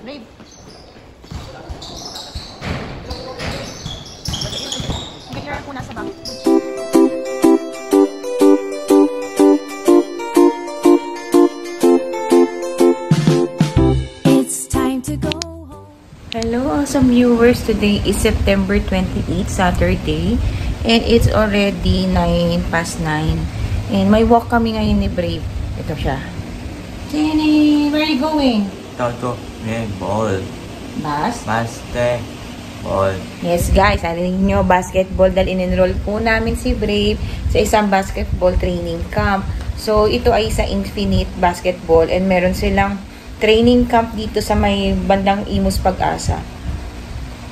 Brave. Ganyan ako nasa bang. Hello awesome viewers, today is September 28, Saturday, and it's already 9 past 9, and may walk kami ngayon ni Brave. Ito siya. Jenny, where are you going? Toto, ball. Basketball. Yes guys, alin nyo, basketball, dahil in-enroll po namin si Brave sa isang basketball training camp. So ito ay sa Infinite Basketball, and meron silang training camp dito sa may bandang Imus Pag-asa.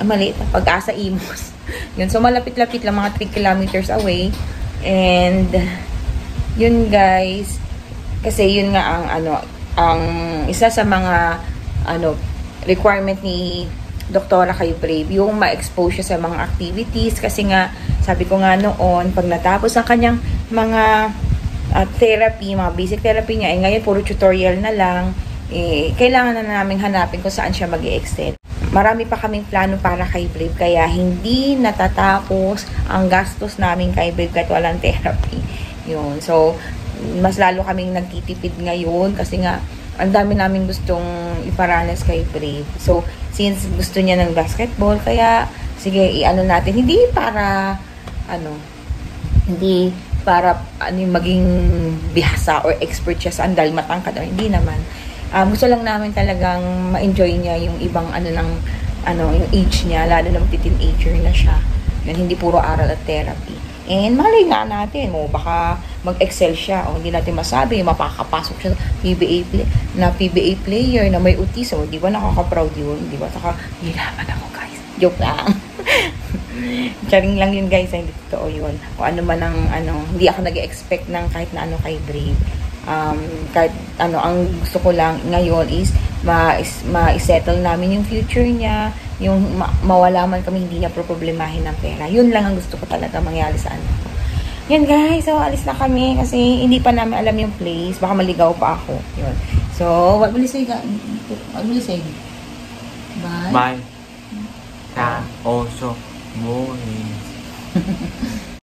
Maliit na Pag-asa Imus. Yun, so malapit-lapit lang, mga 3 kilometers away. And yun guys, kasi yun nga ang isa sa mga requirement ni Doktora kay Brave, yung ma-expose siya sa mga activities, kasi nga sabi ko nga noon, pag natapos ang kanyang mga therapy, mga basic therapy niya, ngayon puro tutorial na lang. Kailangan na namin hanapin kung saan siya mag-i-excel. Marami pa kaming plano para kay Brave, kaya hindi natatapos ang gastos namin kay Brave kahit walang therapy. Yun. So, mas lalo kaming nagtitipid ngayon kasi nga ang dami namin gustong iparanas kay Brave. So, since gusto niya ng basketball, kaya sige, i-ano natin. Hindi para maging bihasa or expert siya sa andal matangkad. Hindi naman. Gusto lang namin talagang ma-enjoy niya yung ibang yung age niya, lalo na magti-teenager na siya. Yan, hindi puro aral at therapy. And malay nga natin, baka mag-excel siya, o hindi natin masabi, mapakapasok siya na PBA player na may autism. Di ba nakaka-proud yun? Di ba? Saka, hilaman ako guys. Joke lang. Charing lang yun guys, hindi totoo yun. O ano man hindi ako nag-expect ng kahit na kay Brave. Kahit ang gusto ko lang ngayon is ma-settle namin yung future niya, yung mawala man kami, hindi niya problemahin ng pera. Yun lang ang gusto ko talaga mangyari sa anak ko. Yan guys, so alis na kami kasi hindi pa namin alam yung place, baka maligaw pa ako. Yun. So, what will you say? Bye. Bye. Also morning.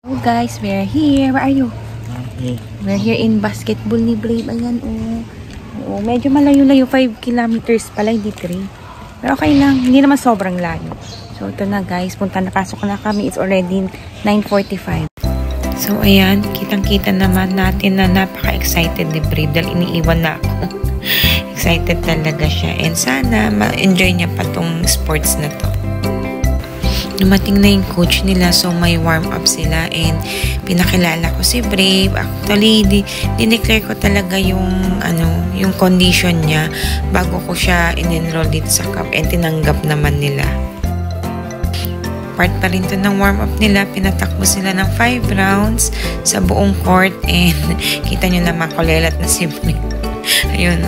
Oh guys, we're here. Where are you? We're here in basketball ni Brave. Ayan, Oo, medyo malayo-layo. 5 kilometers pala, hindi 3. Pero okay lang. Hindi naman sobrang layo. So, ito na guys. Pasok na kami. It's already 9:45. So, ayan. Kitang-kita naman natin na napaka-excited ni Brave dahil iniiwan na ako. Excited talaga siya. And sana ma-enjoy niya pa tong sports na to. Dumating na yung coach nila, so may warm-up sila, and pinakilala ko si Brave. Actually, dineclare ko talaga yung condition niya bago ko siya in-enroll dito sa camp, and tinanggap naman nila. Part pa rin to ng warm-up nila. Pinatakbo sila ng 5 rounds sa buong court, and kita nyo na makulelat na si Brave. Ayun,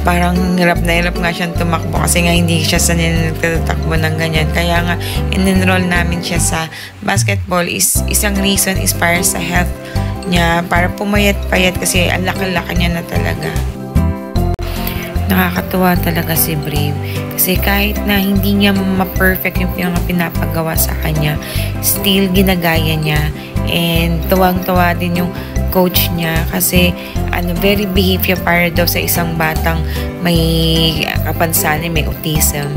parang hirap nga siyang tumakbo kasi nga hindi siya sanay nagtatakbo ng ganyan. Kaya nga, in-enroll namin siya sa basketball. Isang reason is para sa health niya, para pumayat-payat kasi ang laki-laki niya na talaga. Nakakatuwa talaga si Brave kasi kahit na hindi niya ma-perfect yung pinapagawa sa kanya, still ginagaya niya, and tuwang-tuwa din yung coach niya kasi very behavior para daw sa isang batang may kapansanan, may autism.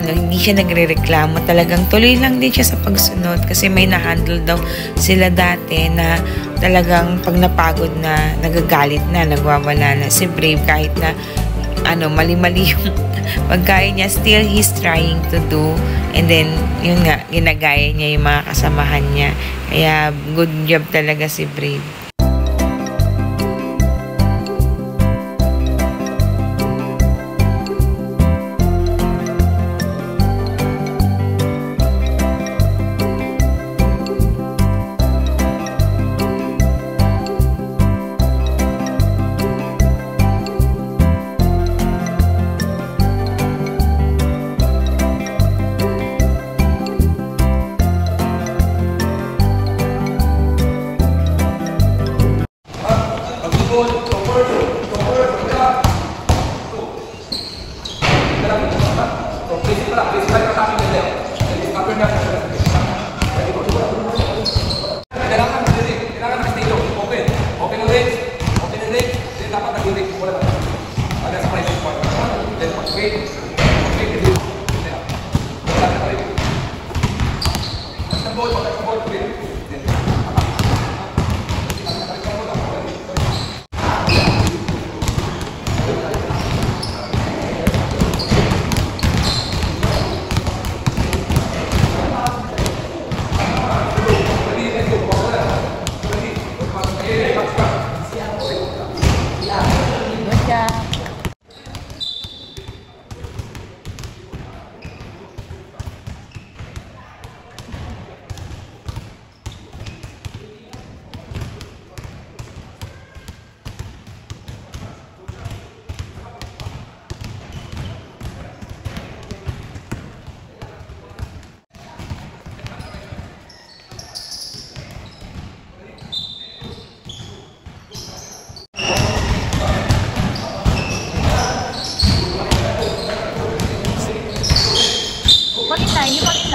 Hindi siya nagrereklamo, talagang tuloy lang din siya sa pagsunod kasi may na-handle daw sila dati na talagang pag napagod na, nagagalit na, nagwawala na. Si Brave kahit na mali-mali yung pagkaya niya, still he's trying to do, and then yun nga, ginagaya niya yung mga kasamahan niya. Kaya good job talaga si Brave.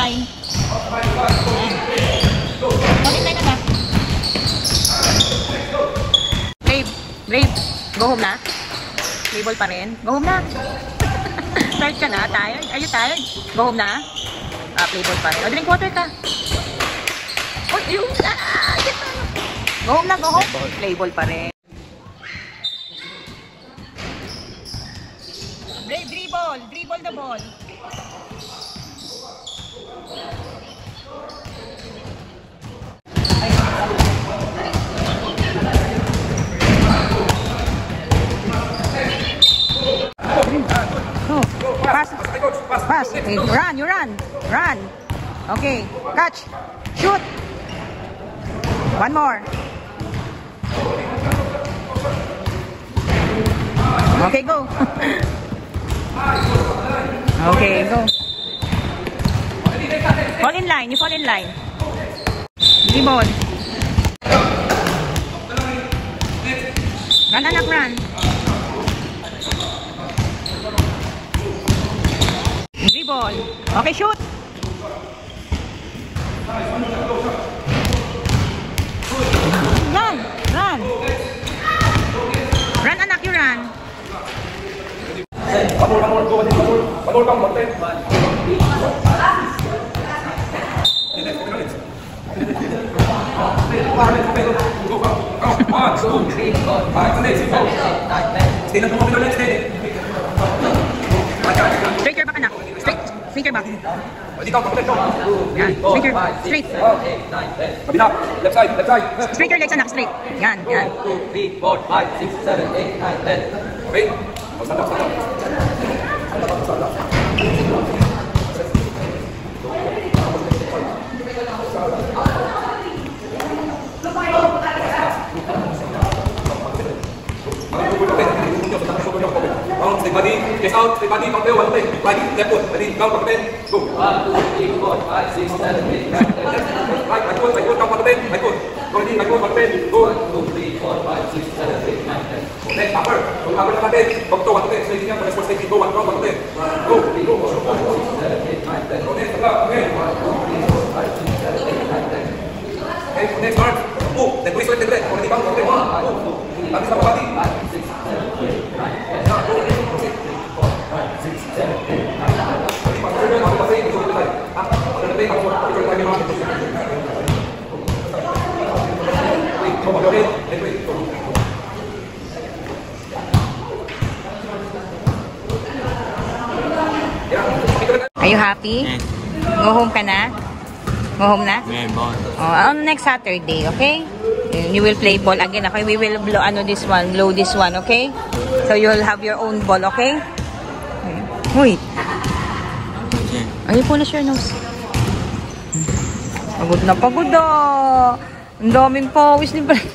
Line. Line na ba? Brave. Go home na? Play ball pa rin? Go home na. Tired ka na? Tired? Are you tired? Go home na? Play ball pa rin. O, drink water ka. Oh, yun. Go home na, go home. Play ball pa rin. Brave, dribble. Dribble the ball. Pass. Run, you run. Run. Okay. Catch. Shoot. One more. Okay, go. Okay, go. Fall in line. You fall in line. Dribble. Run, anak, run. Dribble. Okay, shoot. Run. Run. Run, anak, you run. Straight your back, anak. Straight your back. Yan. Straight. Left side. Straight your legs, anak. Straight. Yan. 1, 2, 3, 4, 5, 6, 7, 8, 9, 10. Wait. Stay body, chest out, stay body, cocktail, one thing. Body, left foot, body, count, cocktail, go. 1, 2, 3, 4, 5, 6, 7, 8, 9, 10. Right foot, count, cocktail, right foot. Right foot, cocktail, go. 1, 2, 3, 4, 5, 6, 7, 8, 9, 10. Next, upper. Upper na natin. Cocktail, one thing. Stay here, for stay, go, one, count, cocktail. Go, go. 5, 6, 7, 8, 9, 10. Go, next, okay. 1, 2, 3, 4, 5, 6, 7, 8, 9, 10. Okay, next, mark. Move, then twist, left, left. Already count, cocktail, 1, 2, 3. Tapos na pa body. 5, 6, 7, 8, 9, 10. Are you happy? Yes. Go home ka na? Go home na? Yeah, boss. On next Saturday, okay? You will play ball again, okay? We will blow this one, okay? So you'll have your own ball, okay? Uy! Ay, polish your nose. Pagod na pagod ah! Ang daming pawis ni Brave.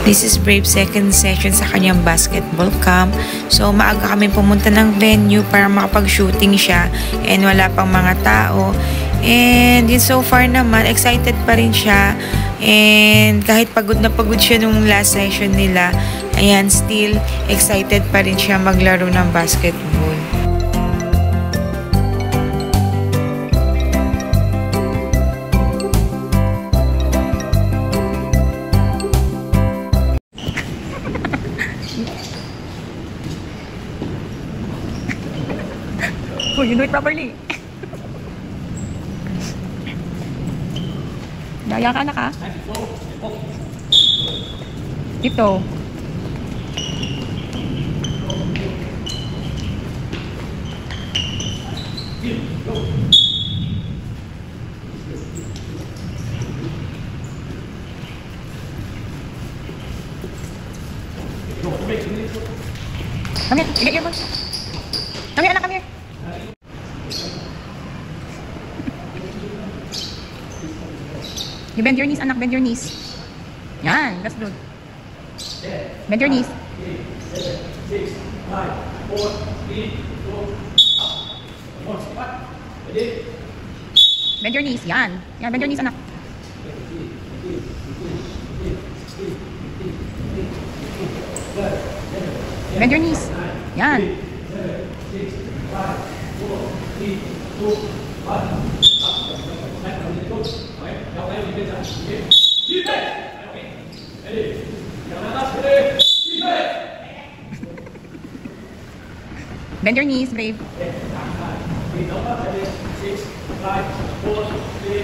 This is Brave's second session sa kanyang basketball camp. So, maaga kami pumunta ng venue para makapag-shooting siya. And wala pang mga tao. And yun, so far naman, excited pa rin siya. And kahit pagod na pagod siya nung last session nila, ayan, still excited pa rin siya maglaro ng basketball. Good, you do it properly. Daya ka anak ha. Tiptoe. Come here, get your boy. Come here, anak, come here. You bend your knees, anak, bend your knees. Yan, that's good. Bend your knees. 6, 5, 4, 3, 2, Bend your knees, yan. Yan, bend your knees, anak. Bend your knees. Yan. 6, 5, 4, 3, 2, 1. Bend your knees, brave. 6, 5, 4, 3,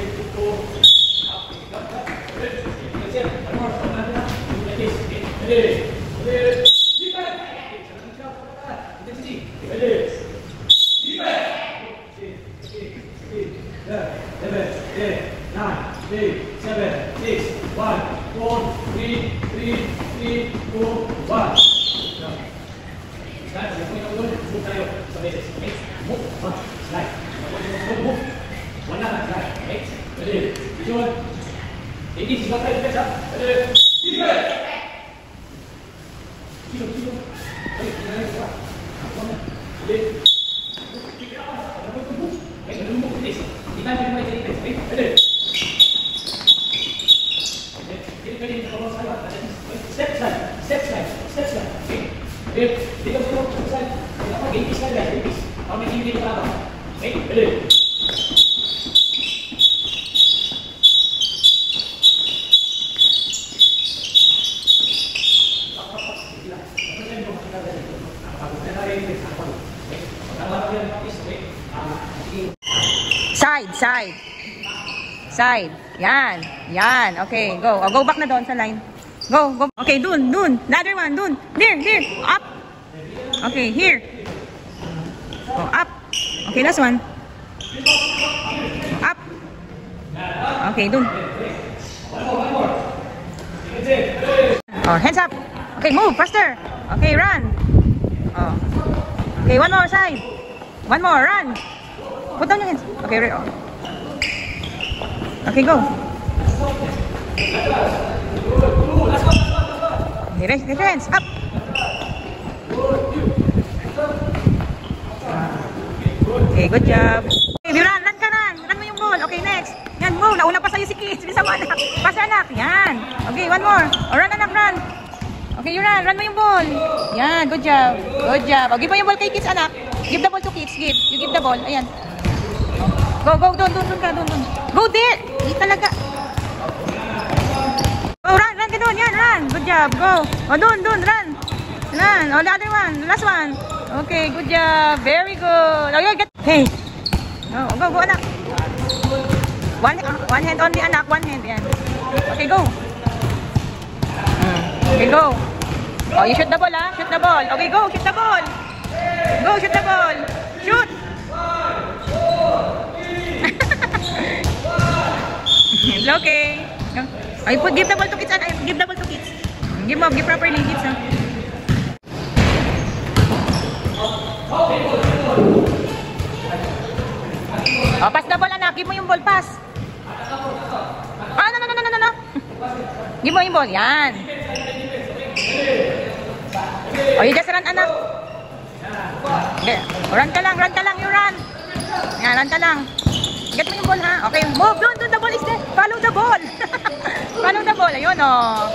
Side. Yan. Yan. Okay, go. Oh, go back na doon sa line. Go, go. Okay, dun. The other one, dun. There. Up. Okay, here. Oh, up. Okay, last one. Up. Okay, dun. Oh, hands up. Okay, move faster. Okay, run. Oh. Okay, one more side. One more, run. Put down your hands. Okay, right. Oh. Okay, go. Okay, raise your hands up. Okay, good job. Okay, run ka. Run mo yung ball. Okay, next. Yan, go. Nauna pa sa'yo si Kids. Bisa mo, anak. Pasa, anak. Yan. Okay, one more. O, run, anak, run. Okay, you run. Run mo yung ball. Yan, good job. Good job. O, give mo yung ball kay Kids, anak. Give the ball to Kids. Give. You give the ball. Ayan. Go, doon ka. Go there. Di talaga. Go, run ka doon. Yan, run. Good job. Go. O, doon, run. Run. O, the other one. Last one. Okay, good job. Very good. O, get. Hey. Go, anak. One hand only, anak. One hand. Yan. Okay, go. Okay, go. Oh, you shoot the ball, ha? Shoot the ball. Okay, go. Shoot the ball. Go, shoot the ball. Shoot. It's okay. Ay, give the ball to Kids. Give the ball to Kids. Give properly, Kids. Oh, pass the ball, anak. Give mo yung ball, pass. Ah, no. Give mo yung ball. Yan. Oh, you just run, anak. Okay. Run ka lang. You run. Yan, run ka lang. Get mo yung ball, ha? Okay, move. Doon, the ball is there. Follow the ball. Follow the ball. Ayun, oh.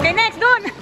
Okay, next, doon.